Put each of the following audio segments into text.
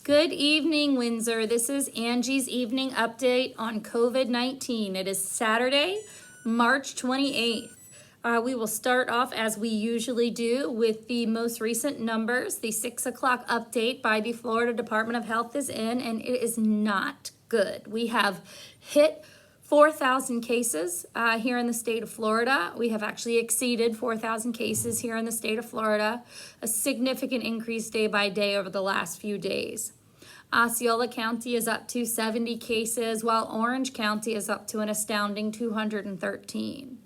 Good evening, Windsor. This is Angie's evening update on COVID-19. It is Saturday, March 28th. We will start off as we usually do with the most recent numbers. The 6 o'clock update by the Florida Department of Health is in, and it is not good. We have hit 4,000 cases here in the state of Florida. We have actually exceeded 4,000 cases here in the state of Florida, a significant increase day by day over the last few days. Osceola County is up to 70 cases, while Orange County is up to an astounding 213.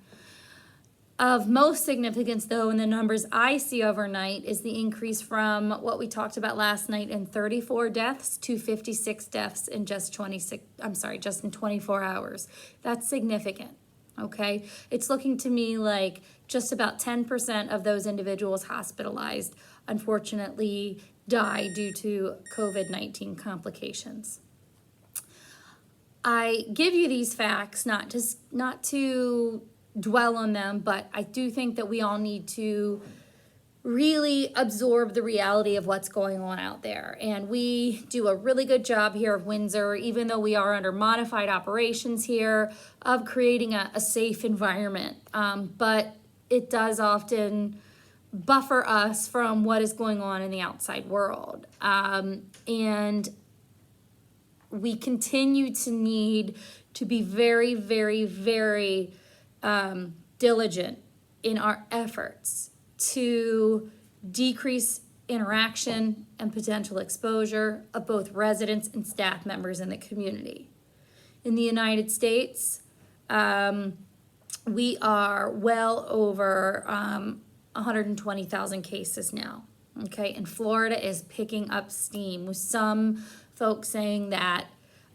Of most significance, though, in the numbers I see overnight is the increase from what we talked about last night in 34 deaths to 56 deaths in just in 24 hours. That's significant, okay? It's looking to me like just about 10% of those individuals hospitalized, unfortunately, die due to COVID-19 complications. I give you these facts not to dwell on them, but I do think that we all need to really absorb the reality of what's going on out there. And we do a really good job here at Windsor, even though we are under modified operations here, of creating a safe environment. But it does often buffer us from what is going on in the outside world. And we continue to need to be very, very, very diligent in our efforts to decrease interaction and potential exposure of both residents and staff members in the community. In the United States, we are well over 120,000 cases now, okay? And Florida is picking up steam, with some folks saying that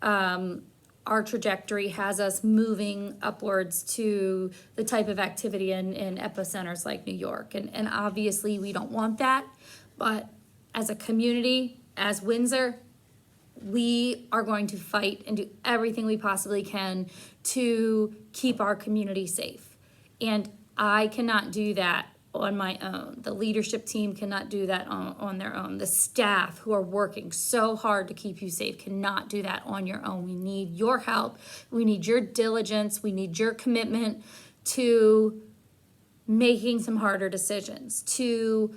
our trajectory has us moving upwards to the type of activity in epicenters like New York. And obviously we don't want that, but as a community, as Windsor, we are going to fight and do everything we possibly can to keep our community safe. And I cannot do that on my own. The leadership team cannot do that on their own. The staff who are working so hard to keep you safe cannot do that on your own. We need your help. We need your diligence. We need your commitment to making some harder decisions, to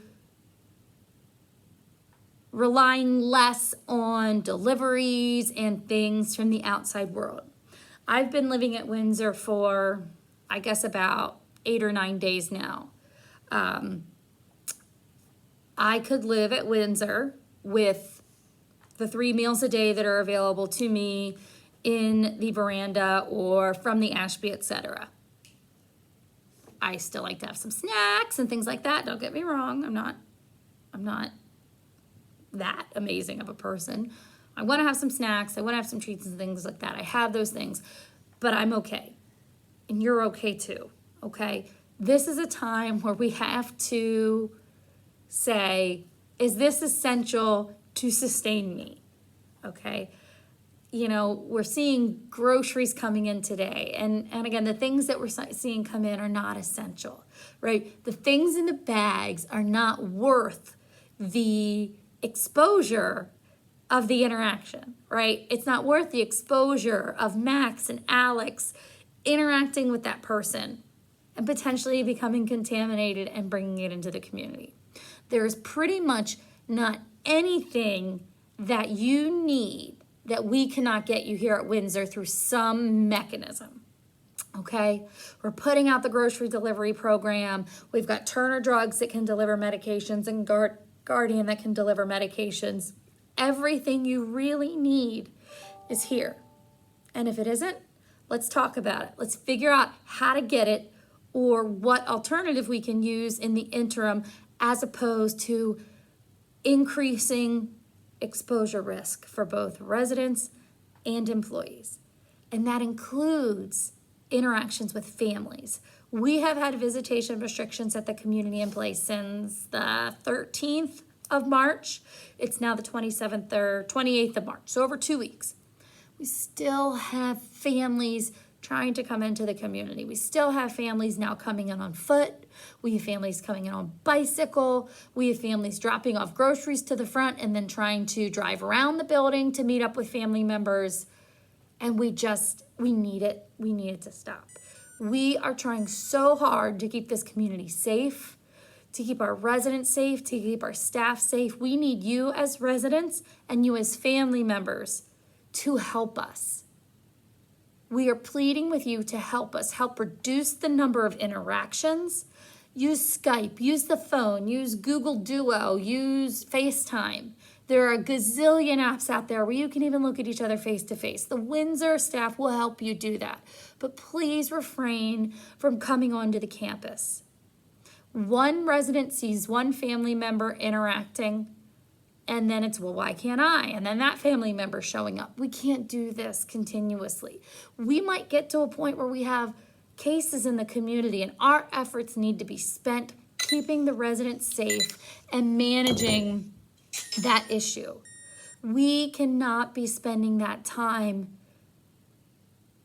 relying less on deliveries and things from the outside world. I've been living at Windsor for, I guess, about 8 or 9 days now. I could live at Windsor with the 3 meals a day that are available to me in the veranda or from the Ashby, etc. I still like to have some snacks and things like that. Don't get me wrong. I'm not that amazing of a person. I want to have some snacks. I want to have some treats and things like that. I have those things, but I'm okay. And you're okay too, okay? This is a time where we have to say, is this essential to sustain me? Okay. You know, we're seeing groceries coming in today. And again, the things that we're seeing come in are not essential, right? The things in the bags are not worth the exposure of the interaction, right? It's not worth the exposure of Max and Alex interacting with that person and potentially becoming contaminated and bringing it into the community. There is pretty much not anything that you need that we cannot get you here at Windsor through some mechanism, okay? We're putting out the grocery delivery program. We've got Turner Drugs that can deliver medications and Guardian that can deliver medications. Everything you really need is here. And if it isn't, let's talk about it. Let's figure out how to get it, or what alternative we can use in the interim, as opposed to increasing exposure risk for both residents and employees. And that includes interactions with families. We have had visitation restrictions at the community in place since the 13th of March. It's now the 27th or 28th of March, so over 2 weeks. We still have families trying to come into the community. We still have families now coming in on foot. We have families coming in on bicycle. We have families dropping off groceries to the front and then trying to drive around the building to meet up with family members. And we need it. We need it to stop. We are trying so hard to keep this community safe, to keep our residents safe, to keep our staff safe. We need you as residents and you as family members to help us. We are pleading with you to help us, help reduce the number of interactions. Use Skype, use the phone, use Google Duo, use FaceTime. There are a gazillion apps out there where you can even look at each other face to face. The Windsor staff will help you do that. But please refrain from coming onto the campus. One resident sees one family member interacting, and then it's, well, why can't I? And then that family member showing up. We can't do this continuously. We might get to a point where we have cases in the community, and our efforts need to be spent keeping the residents safe and managing that issue. We cannot be spending that time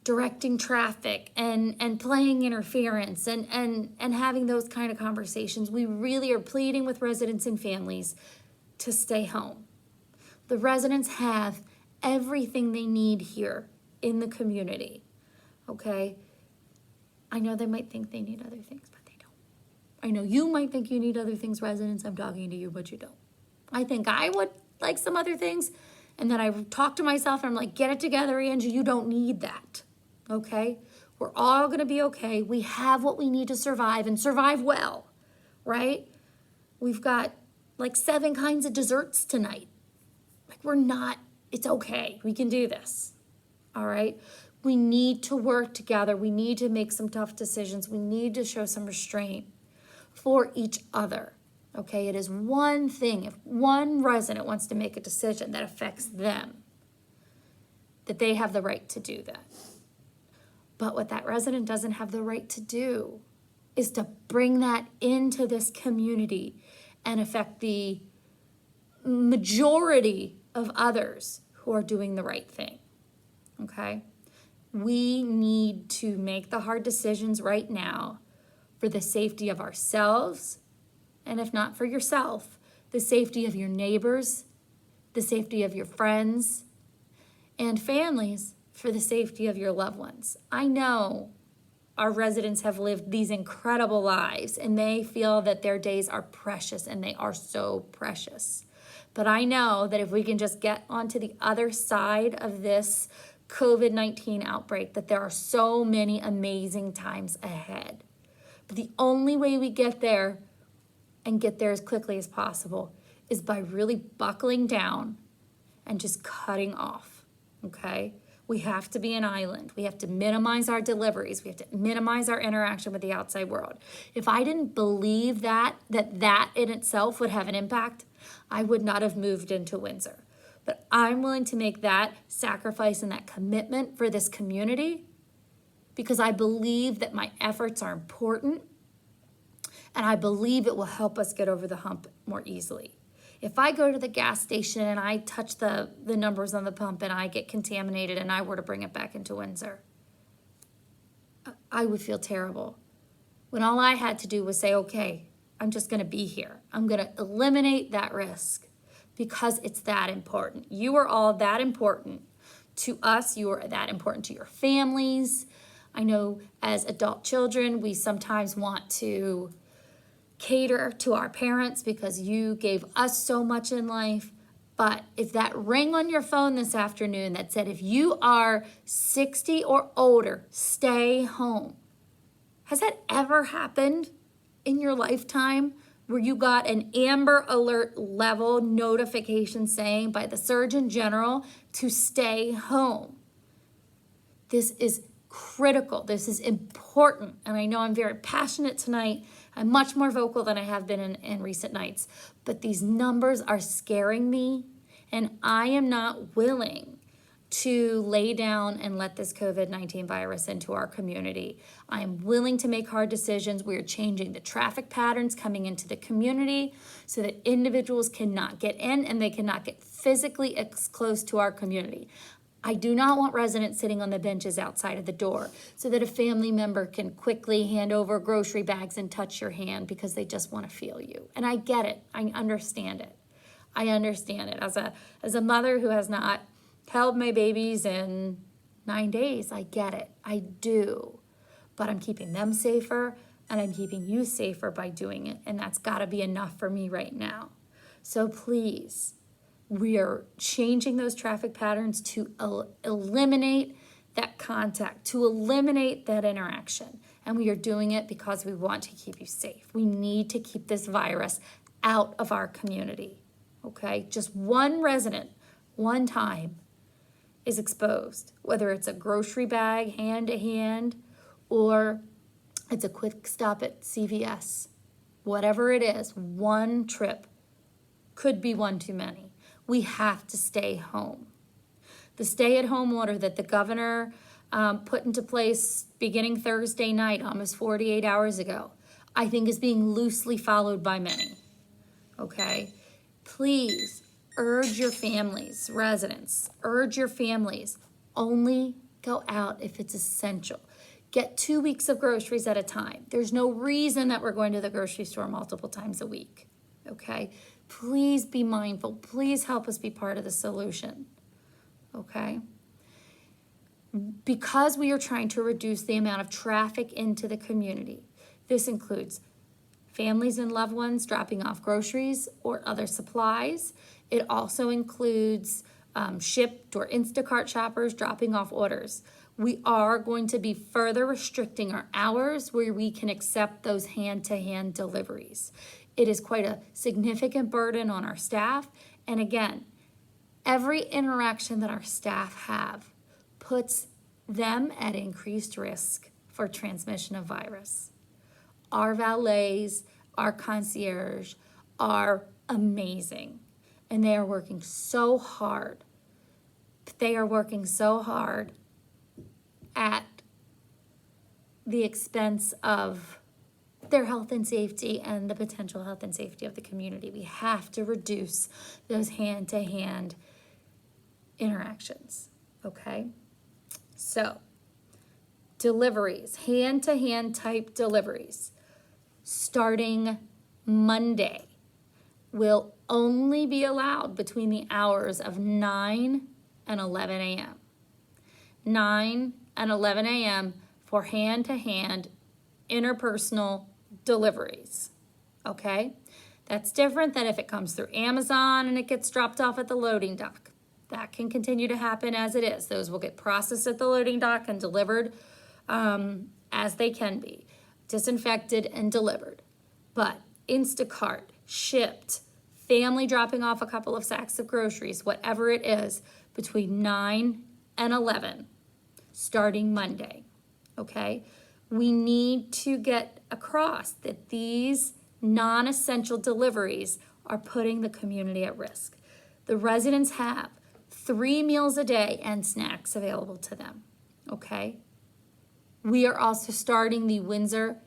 directing traffic and playing interference and having those kind of conversations. We really are pleading with residents and families to stay home. The residents have everything they need here in the community, okay? I know they might think they need other things, but they don't. I know you might think you need other things, residents. I'm talking to you, but you don't. I think I would like some other things, and then I talk to myself and I'm like, get it together, Angie, you don't need that, okay? We're all gonna be okay. We have what we need to survive and survive well, right? We've got like 7 kinds of desserts tonight. Like it's okay. We can do this, all right? We need to work together. We need to make some tough decisions. We need to show some restraint for each other, okay? It is one thing. If one resident wants to make a decision that affects them, that they have the right to do that. But what that resident doesn't have the right to do is to bring that into this community and affect the majority of others who are doing the right thing, okay? We need to make the hard decisions right now for the safety of ourselves, and if not for yourself, the safety of your neighbors, the safety of your friends, and families, for the safety of your loved ones. I know our residents have lived these incredible lives and they feel that their days are precious, and they are so precious. But I know that if we can just get onto the other side of this COVID-19 outbreak, that there are so many amazing times ahead. But the only way we get there and get there as quickly as possible is by really buckling down and just cutting off, okay? We have to be an island. We have to minimize our deliveries. We have to minimize our interaction with the outside world. If I didn't believe that in itself would have an impact, I would not have moved into Windsor. But I'm willing to make that sacrifice and that commitment for this community because I believe that my efforts are important, and I believe it will help us get over the hump more easily. If I go to the gas station and I touch the numbers on the pump and I get contaminated and I were to bring it back into Windsor, I would feel terrible. When all I had to do was say, okay, I'm just gonna be here. I'm gonna eliminate that risk because it's that important. You are all that important to us. You are that important to your families. I know as adult children, we sometimes want to cater to our parents because you gave us so much in life. But if that rang on your phone this afternoon that said, if you are 60 or older, stay home. Has that ever happened in your lifetime where you got an Amber Alert level notification saying by the Surgeon General to stay home? This is critical. This is important. And I know I'm very passionate tonight. I'm much more vocal than I have been in recent nights. But these numbers are scaring me. And I am not willing to lay down and let this COVID-19 virus into our community. I am willing to make hard decisions. We are changing the traffic patterns coming into the community so that individuals cannot get in and they cannot get physically close to our community. I do not want residents sitting on the benches outside of the door so that a family member can quickly hand over grocery bags and touch your hand because they just want to feel you. And I get it. I understand it. I understand it. As a mother who has not held my babies in 9 days, I get it. I do. But I'm keeping them safer and I'm keeping you safer by doing it. And that's got to be enough for me right now. So please, we are changing those traffic patterns to eliminate that contact, to eliminate that interaction. And we are doing it because we want to keep you safe. We need to keep this virus out of our community, okay? Just one resident, one time, is exposed, whether it's a grocery bag hand to hand or it's a quick stop at CVS. Whatever it is, one trip could be one too many. We have to stay home. The stay-at-home order that the governor put into place beginning Thursday night, almost 48 hours ago, I think is being loosely followed by many, okay? Please urge your families, residents, urge your families, only go out if it's essential. Get 2 weeks of groceries at a time. There's no reason that we're going to the grocery store multiple times a week, okay? Please be mindful. Please help us be part of the solution, okay? Because we are trying to reduce the amount of traffic into the community, this includes families and loved ones dropping off groceries or other supplies. It also includes Shipt or Instacart shoppers dropping off orders. We are going to be further restricting our hours where we can accept those hand-to-hand deliveries. It is quite a significant burden on our staff. And again, every interaction that our staff have puts them at increased risk for transmission of virus. Our valets, our concierge are amazing. And they are working so hard. They are working so hard at the expense of their health and safety and the potential health and safety of the community. We have to reduce those hand-to-hand interactions, okay? So, deliveries, hand-to-hand type deliveries, starting Monday, will only be allowed between the hours of 9 and 11 a.m. 9 and 11 a.m. for hand-to-hand interpersonal deliveries, okay? That's different than if it comes through Amazon and it gets dropped off at the loading dock. That can continue to happen as it is. Those will get processed at the loading dock and delivered as they can be, disinfected and delivered. But Instacart, Shipt, family dropping off a couple of sacks of groceries, whatever it is, between 9 and 11, starting Monday, okay? We need to get across that these non-essential deliveries are putting the community at risk. The residents have 3 meals a day and snacks available to them, okay? We are also starting the Windsor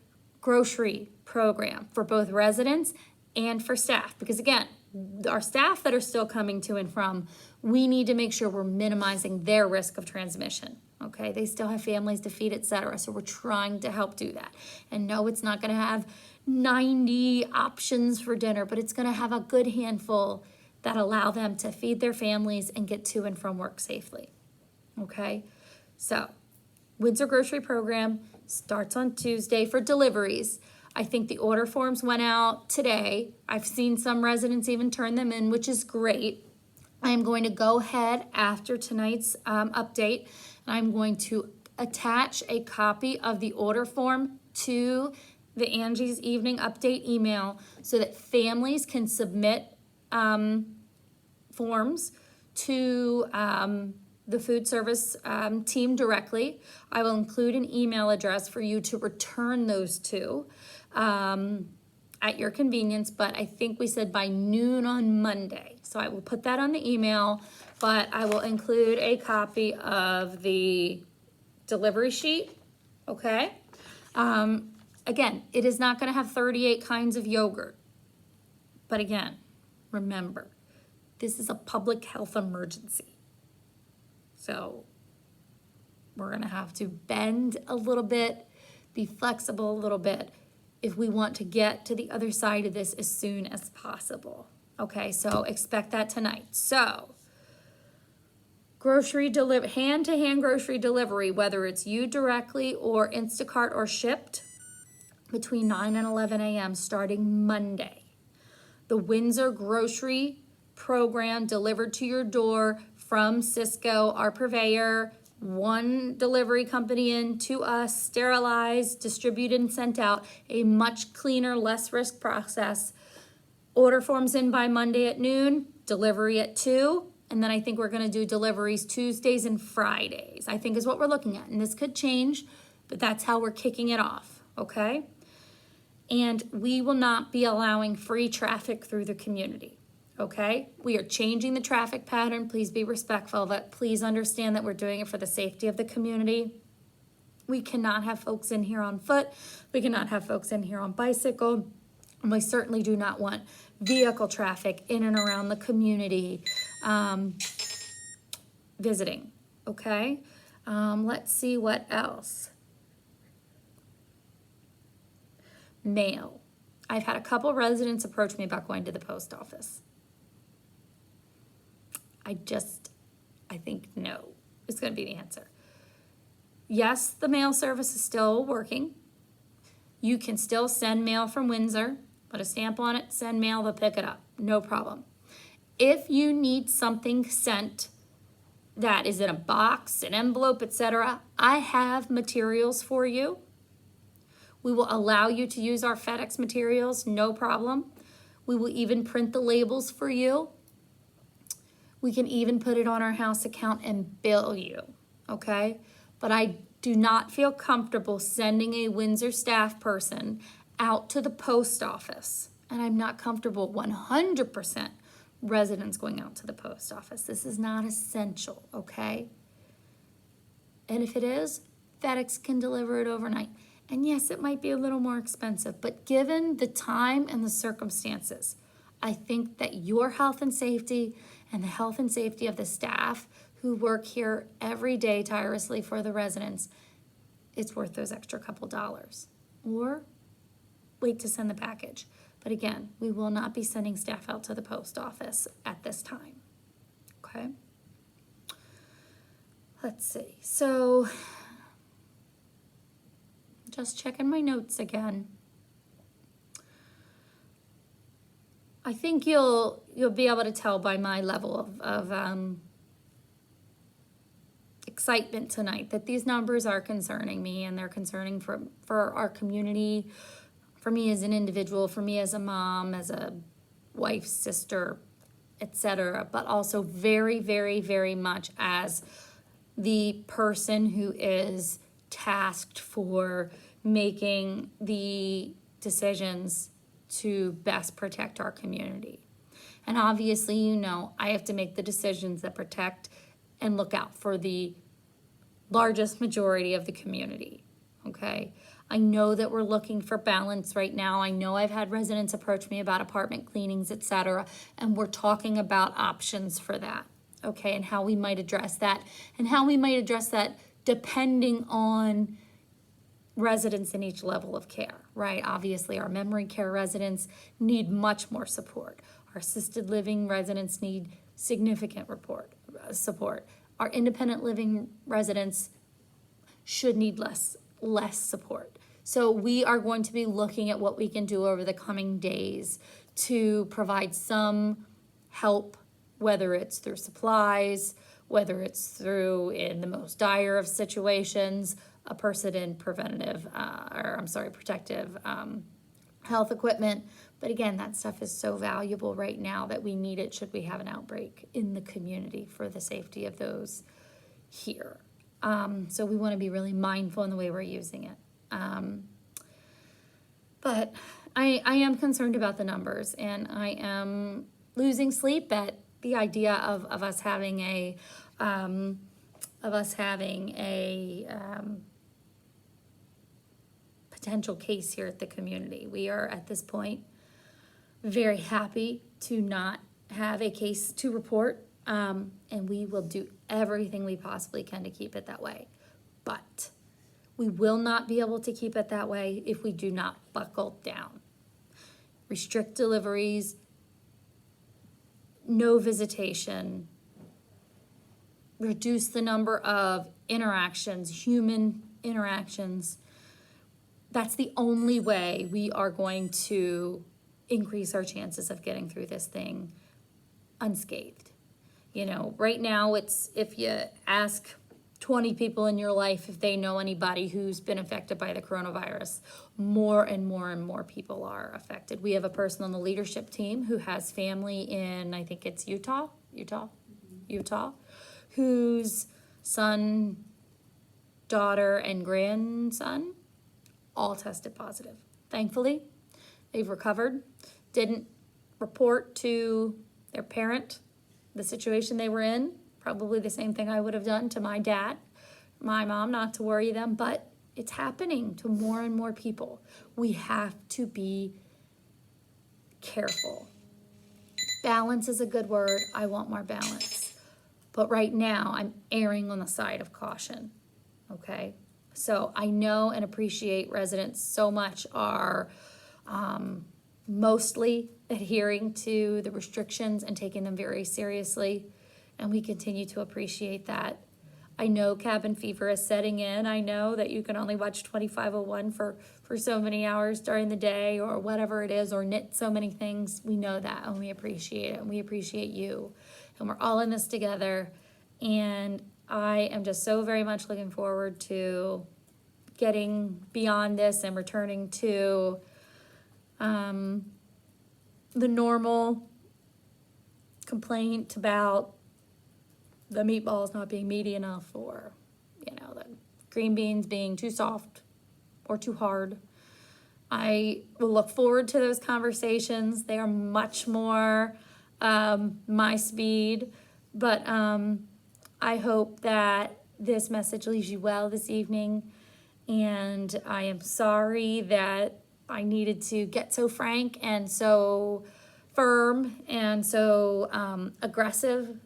grocery program for both residents and for staff, because again, our staff that are still coming to and from, we need to make sure we're minimizing their risk of transmission. Okay, they still have families to feed, etc. So we're trying to help do that. And no, it's not going to have 90 options for dinner, but it's going to have a good handful that allow them to feed their families and get to and from work safely. Okay, so Windsor Grocery Program starts on Tuesday for deliveries. I think the order forms went out today. I've seen some residents even turn them in, which is great. I'm going to go ahead after tonight's update, and I'm going to attach a copy of the order form to the Angies Evening Update email so that families can submit forms to the food service team directly. I will include an email address for you to return those to at your convenience, but I think we said by noon on Monday. So I will put that on the email, but I will include a copy of the delivery sheet, okay? Again, it is not gonna have 38 kinds of yogurt. But again, remember, this is a public health emergency. So we're gonna have to bend a little bit, be flexible a little bit if we want to get to the other side of this as soon as possible. Okay, so expect that tonight. So hand-to-hand grocery delivery, whether it's you directly or Instacart or shipped, between 9 and 11 a.m. starting Monday. The Windsor grocery program delivered to your door from Cisco, our purveyor, one delivery company in to us, sterilized, distributed, and sent out. A much cleaner, less risk process. Order forms in by Monday at noon, delivery at 2, and then I think we're gonna do deliveries Tuesdays and Fridays, I think is what we're looking at. And this could change, but that's how we're kicking it off, okay? And we will not be allowing free traffic through the community, okay? We are changing the traffic pattern. Please be respectful, but please understand that we're doing it for the safety of the community. We cannot have folks in here on foot. We cannot have folks in here on bicycle. And we certainly do not want vehicle traffic in and around the community visiting, okay? Let's see what else. Mail. I've had a couple residents approach me about going to the post office. I think no is going to be the answer. Yes, the mail service is still working. You can still send mail from Windsor, put a stamp on it, send mail, they'll pick it up, no problem. If you need something sent that is in a box, an envelope, etc., I have materials for you. We will allow you to use our FedEx materials, no problem. We will even print the labels for you. We can even put it on our house account and bill you, okay? But I do not feel comfortable sending a Windsor staff person out to the post office. And I'm not comfortable 100% residents going out to the post office. This is not essential, okay? And if it is, FedEx can deliver it overnight. And yes, it might be a little more expensive, but given the time and the circumstances, I think that your health and safety and the health and safety of the staff who work here every day tirelessly for the residents, it's worth those extra couple dollars. Or wait to send the package. But again, we will not be sending staff out to the post office at this time, okay? Let's see, so just checking my notes again. I think you'll be able to tell by my level of excitement tonight that these numbers are concerning me, and they're concerning for our community, for me as an individual, for me as a mom, as a wife, sister, etc., but also very, very, very much as the person who is tasked for making the decisions to best protect our community. And obviously, you know, I have to make the decisions that protect and look out for the largest majority of the community, okay? I know that we're looking for balance right now. I know I've had residents approach me about apartment cleanings, etc., and we're talking about options for that, okay, and how we might address that, and how we might address that depending on residents in each level of care, right? Obviously, our memory care residents need much more support. Our assisted living residents need significant support. Our independent living residents should need less support. So we are going to be looking at what we can do over the coming days to provide some help, whether it's through supplies, whether it's through, in the most dire of situations, a person in protective health equipment. But again, that stuff is so valuable right now that we need it should we have an outbreak in the community for the safety of those here. So we want to be really mindful in the way we're using it. But I am concerned about the numbers, and I am losing sleep at the idea of us having a potential case here at the community. We are at this point very happy to not have a case to report. And we will do everything we possibly can to keep it that way. But we will not be able to keep it that way if we do not buckle down. Restrict deliveries, no visitation, reduce the number of interactions, human interactions. That's the only way we are going to increase our chances of getting through this thing unscathed. You know, right now it's, if you ask 20 people in your life if they know anybody who's been affected by the coronavirus, more and more and more people are affected. We have a person on the leadership team who has family in, I think it's Utah, whose son, daughter, and grandson all tested positive. Thankfully, they've recovered, didn't report to their parent the situation they were in. Probably the same thing I would have done to my dad, my mom, not to worry them, but it's happening to more and more people. We have to be careful. Balance is a good word. I want more balance. But right now, I'm erring on the side of caution, okay? So I know and appreciate residents so much are mostly adhering to the restrictions and taking them very seriously, and we continue to appreciate that. I know cabin fever is setting in. I know that you can only watch 2501 for so many hours during the day or whatever it is, or knit so many things. We know that, and we appreciate it, and we appreciate you. And we're all in this together, and I am just so very much looking forward to getting beyond this and returning to the normal complaint about the meatballs not being meaty enough, or, you know, the green beans being too soft or too hard. I will look forward to those conversations. They are much more my speed, but I hope that this message leaves you well this evening, and I am sorry that I needed to get so frank and so firm and so aggressive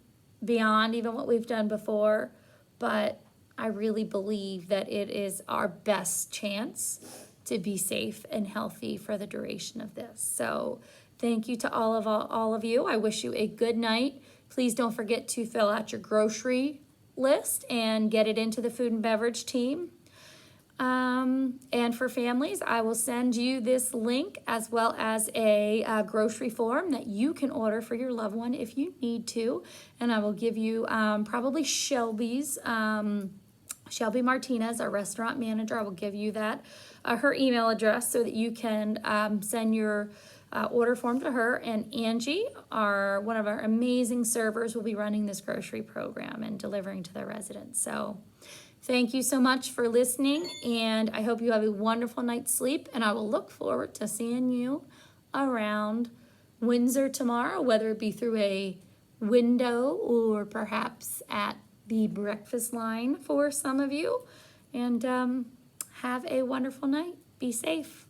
beyond even what we've done before, but I really believe that it is our best chance to be safe and healthy for the duration of this. So thank you to all of you. I wish you a good night. Please don't forget to fill out your grocery list and get it into the food and beverage team. And for families, I will send you this link as well as a grocery form that you can order for your loved one if you need to. And I will give you probably Shelby Martinez, our restaurant manager. I will give you that, her email address, so that you can send your order form to her. And Angie, one of our amazing servers, will be running this grocery program and delivering to the residents. So thank you so much for listening, and I hope you have a wonderful night's sleep, and I will look forward to seeing you around Windsor tomorrow, whether it be through a window or perhaps at the breakfast line for some of you. And have a wonderful night. Be safe.